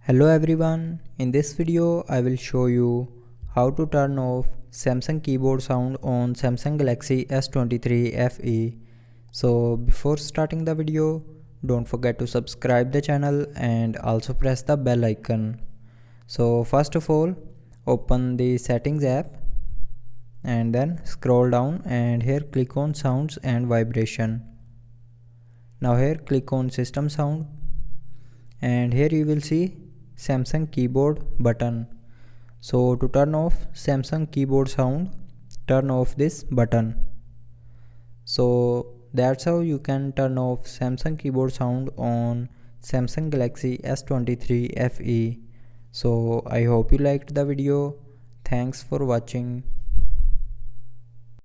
Hello everyone, in this video I will show you how to turn off Samsung keyboard sound on Samsung Galaxy S23 FE. So before starting the video, don't forget to subscribe the channel and also press the bell icon. So first of all, open the settings app and then scroll down and here click on sounds and vibration. Now here click on system sound and here you will see Samsung keyboard button. So to turn off Samsung keyboard sound, turn off this button. So that's how you can turn off Samsung keyboard sound on Samsung Galaxy S23 FE. So I hope you liked the video. Thanks for watching.